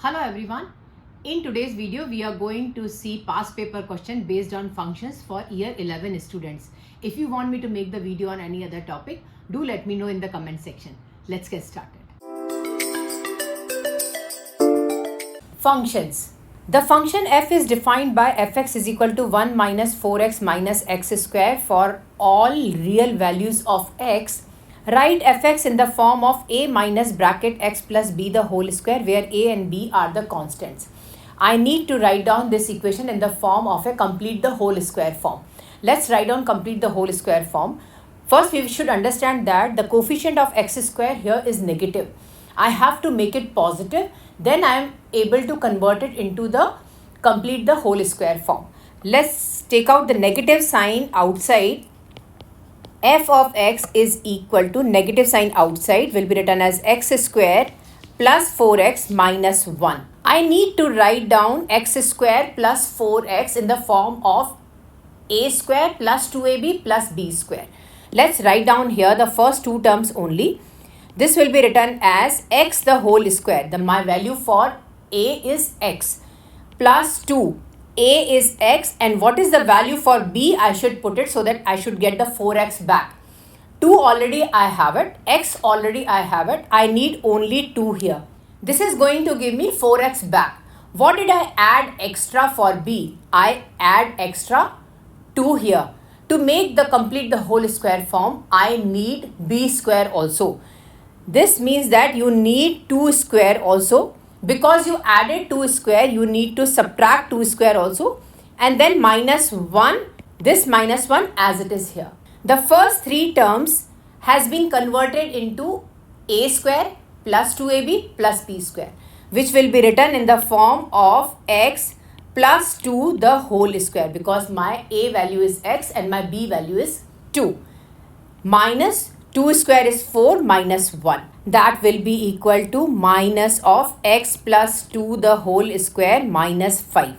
Hello everyone. In today's video, we are going to see past paper question based on functions for year 11 students. If you want me to make the video on any other topic, do let me know in the comment section. Let's get started. Functions. The function f is defined by fx is equal to 1 minus 4x minus x square for all real values of x. Write fx in the form of a minus bracket x plus b the whole square where a and b are the constants. I need to write down this equation in the form of a complete the whole square form. Let's write down complete the whole square form. First, we should understand that the coefficient of x square here is negative. I have to make it positive. Then I am able to convert it into the complete the whole square form. Let's take out the negative sign outside. F of x is equal to negative sign outside will be written as x square plus 4x minus 1. I need to write down x square plus 4x in the form of a square plus 2ab plus b square. Let's write down here the first two terms only. This will be written as x the whole square. My value for a is x plus 2. A is x and what is the value for b? I should put it so that I should get the 4x back. 2 already I have it. X already I have it. I need only 2 here. This is going to give me 4x back. What did I add extra for b? I add extra 2 here. To make the complete the whole square form, I need b square also. This means that you need 2 square also. Because you added 2 square, you need to subtract 2 square also. And then minus 1, this minus 1 as it is here. The first 3 terms has been converted into a square plus 2ab plus b square. Which will be written in the form of x plus 2 the whole square. Because my a value is x and my b value is 2. Minus 2 square is 4 minus 1. That will be equal to minus of x plus 2 the whole square minus 5.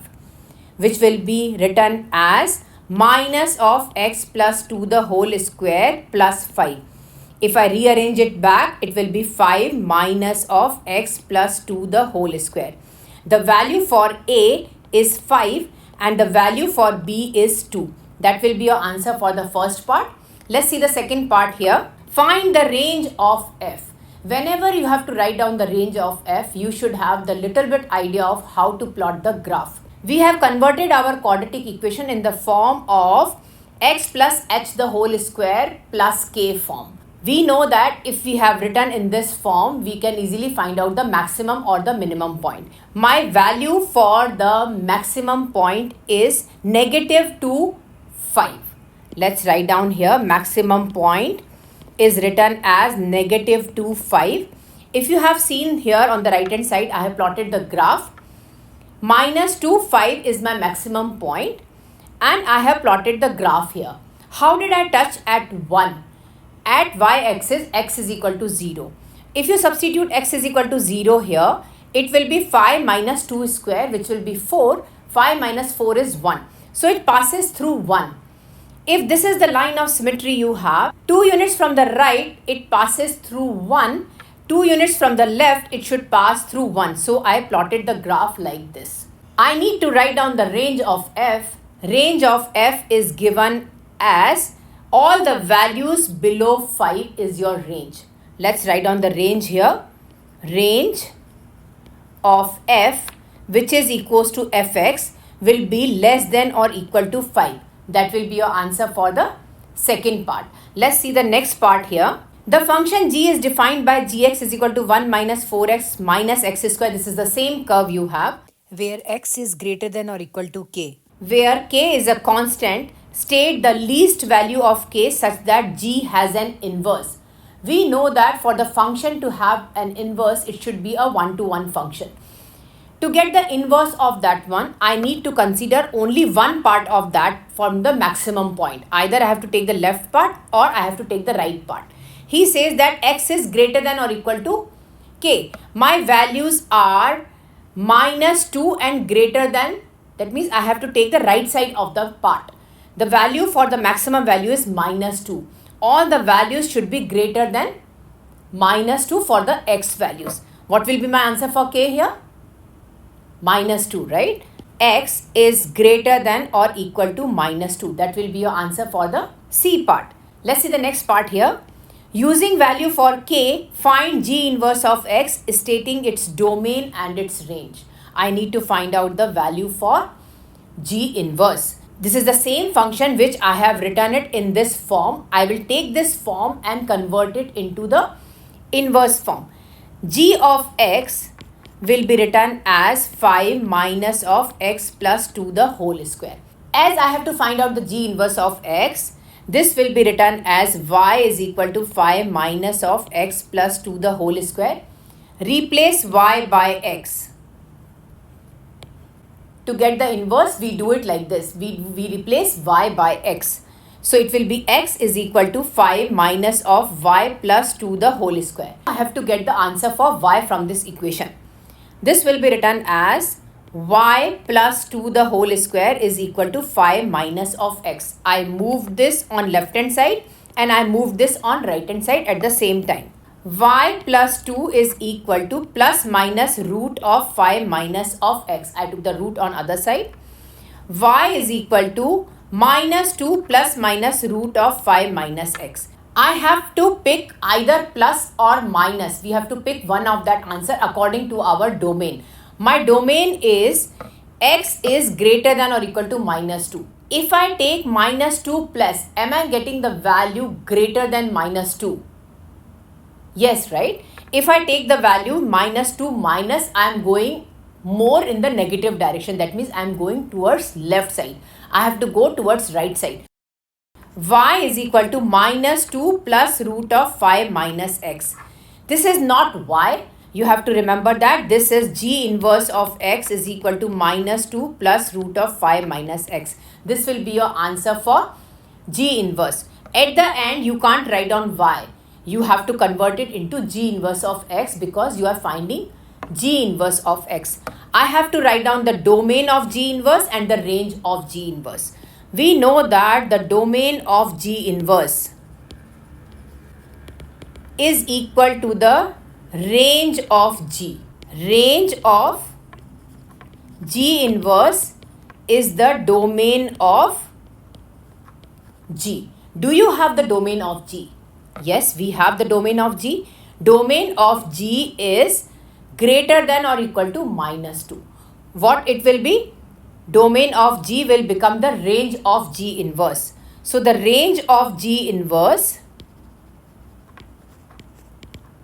Which will be written as minus of x plus 2 the whole square plus 5. If I rearrange it back, it will be 5 minus of x plus 2 the whole square. The value for a is 5 and the value for b is 2. That will be your answer for the first part. Let's see the second part here. Find the range of f. Whenever you have to write down the range of f, you should have the little bit idea of how to plot the graph. We have converted our quadratic equation in the form of x plus h the whole square plus k form. We know that if we have written in this form, we can easily find out the maximum or the minimum point. My value for the maximum point is negative 2, 5. Let's write down here maximum point is written as negative 2, 5. If you have seen here on the right hand side, I have plotted the graph. Minus 2, 5 is my maximum point and I have plotted the graph here. How did I touch at 1? At y-axis, x is equal to 0. If you substitute x is equal to 0 here, it will be 5 minus 2 square which will be 4. 5 minus 4 is 1. So it passes through 1. If this is the line of symmetry you have, 2 units from the right, it passes through 1. 2 units from the left, it should pass through 1. So I plotted the graph like this. I need to write down the range of f. Range of f is given as all the values below 5 is your range. Let's write down the range here. Range of f, which is equals to fx, will be less than or equal to 5. That will be your answer for the second part. Let's see the next part here. The function g is defined by gx is equal to 1 minus 4x minus x square. This is the same curve you have where x is greater than or equal to k. Where k is a constant, state the least value of k such that g has an inverse. We know that for the function to have an inverse, it should be a one-to-one function. To get the inverse of that one, I need to consider only one part of that from the maximum point. Either I have to take the left part or I have to take the right part. He says that x is greater than or equal to k. My values are minus 2 and greater than. That means I have to take the right side of the part. The value for the maximum value is minus 2. All the values should be greater than minus 2 for the x values. What will be my answer for k here? minus 2, right? X is greater than or equal to minus 2. That will be your answer for the C part. Let's see the next part here. Using value for k, find G inverse of x, stating its domain and its range. I need to find out the value for G inverse. This is the same function which I have written it in this form. I will take this form and convert it into the inverse form. G of x will be written as 5 minus of x plus 2 the whole square. As I have to find out the G inverse of x, this will be written as y is equal to 5 minus of x plus 2 the whole square. Replace y by x. To get the inverse, we do it like this. We replace y by x. So it will be x is equal to 5 minus of y plus 2 the whole square. I have to get the answer for y from this equation. This will be written as y plus 2 the whole square is equal to 5 minus of x. I moved this on left hand side and I moved this on right hand side at the same time. Y plus 2 is equal to plus minus root of 5 minus of x. I took the root on other side. Y is equal to minus 2 plus minus root of 5 minus x. I have to pick either plus or minus. We have to pick one of that answer according to our domain. My domain is x is greater than or equal to minus 2. If I take minus 2 plus, am I getting the value greater than minus 2? Yes, right? If I take the value minus 2 minus, I am going more in the negative direction. That means I am going towards left side. I have to go towards right side. Y is equal to minus 2 plus root of 5 minus x. This is not y. You have to remember that this is G inverse of x is equal to minus 2 plus root of 5 minus x. This will be your answer for G inverse. At the end, you can't write down y. You have to convert it into G inverse of x because you are finding G inverse of x. I have to write down the domain of G inverse and the range of G inverse. We know that the domain of G inverse is equal to the range of G. Range of G inverse is the domain of G. Do you have the domain of G? Yes, we have the domain of G. Domain of G is greater than or equal to minus 2. What it will be? Domain of G will become the range of G inverse. So the range of G inverse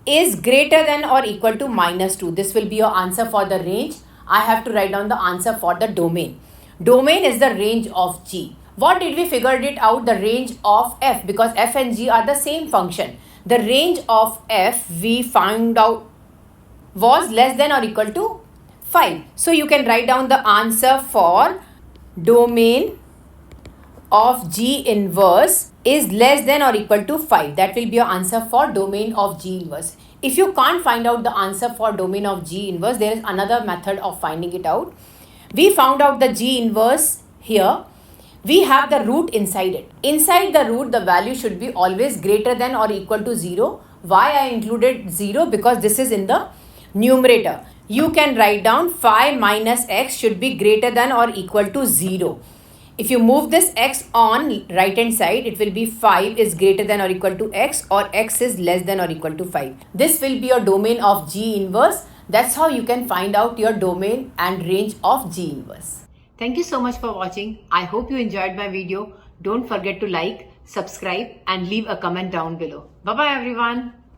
is greater than or equal to minus 2. This will be your answer for the range. I have to write down the answer for the domain. Domain is the range of G. What did we figure it out? The range of f, because f and g are the same function. The range of f we found out was less than or equal to 5. So you can write down the answer for domain of G inverse is less than or equal to 5. That will be your answer for domain of G inverse. If you can't find out the answer for domain of G inverse, there is another method of finding it out. We found out the G inverse here. We have the root inside it. Inside the root, the value should be always greater than or equal to 0. Why I included 0? Because this is in the numerator. You can write down 5 minus x should be greater than or equal to 0. If you move this x on right hand side, it will be 5 is greater than or equal to x, or x is less than or equal to 5. This will be your domain of G inverse. That's how you can find out your domain and range of G inverse. Thank you so much for watching. I hope you enjoyed my video. Don't forget to like, subscribe and leave a comment down below. Bye bye everyone.